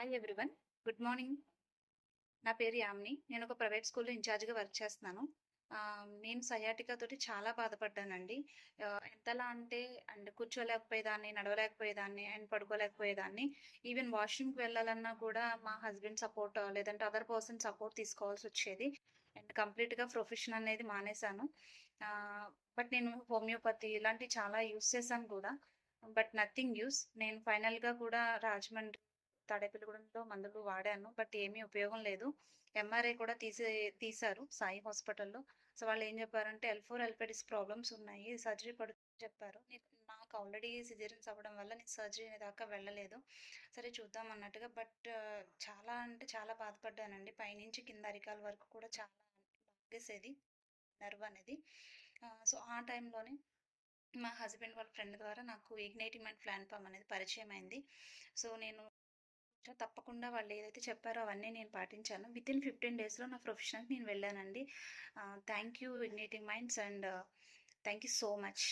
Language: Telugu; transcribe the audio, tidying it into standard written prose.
Hi everyone. Good morning. నా పేరు యామిని. నేను ఒక ప్రైవేట్ స్కూల్‌లో ఇన్‌చార్జ్‌గా వర్క్ చేస్తున్నాను. నేను సయాటికా తోటి చాలా బాధపడ్డానండి. ఎంతలా అంటే కూర్చోలేకపోయేదాన్ని, నడవలేకపోయేదాన్ని అండ్ పడుకోలేకపోయేదాన్ని. ఈవెన్ వాష్‌రూమ్‌కి వెళ్ళాలన్నా కూడా మా హస్బెండ్ సపోర్ట్ లేదంటే అదర్ పర్సన్ సపోర్ట్ తీసుకోవాల్సొచ్చేది. అండ్ కంప్లీట్‌గా ప్రొఫెషన్ అనేది మానేశాను. ఆహ్, బట్ నేను హోమియోపతి ఇలాంటివి చాలా యూజ్ చేశాను కూడా. But nothing use. నేను ఫైనల్‌గా కూడా రాజమండ్రి తాడేపల్లిగూడెంలో మందులు వాడాను. బట్ ఏమీ ఉపయోగం లేదు. ఎంఆర్ఐ కూడా తీశారు సాయి హాస్పిటల్‌లో. సో, వాళ్ళేం జెప్పారంటే L4, L5 డిస్క్ ప్రాబ్లమ్స్ ఉన్నాయి. సర్జరీ పడుతుందని చెప్పారు. నాకు ఆల్రెడీ సిజేరియన్స్ అవ్వడం వల్ల నేను సర్జరీ దాకా వెళ్ళలేదు. సరే చూద్దాం అన్నట్టుగా. బట్ చాలా అంటే చాలా బాధపడ్డానండి. పైనుంచి కింద అరికాల వరకు కూడా చాలా లాగేసేది నర్వ్ అనేది. సో, ఆ టైంలోనే మా హస్బెండ్ వాళ్ళ ఫ్రెండ్ ద్వారా నాకు ఇగ్నైటింగ్ మైండ్ ప్లాన్ ఫామ్ అనేది పరిచయం అయింది. సో, నేను తప్పకుండా వాళ్ళేదైతే చెప్పారో అవన్నీ నేను పాటించాను. వితిన్ 15 డేస్‌లో నా ప్రొఫెషన్‌కి నేను వెళ్ళానండి. Thank you igniting minds and thank you so much.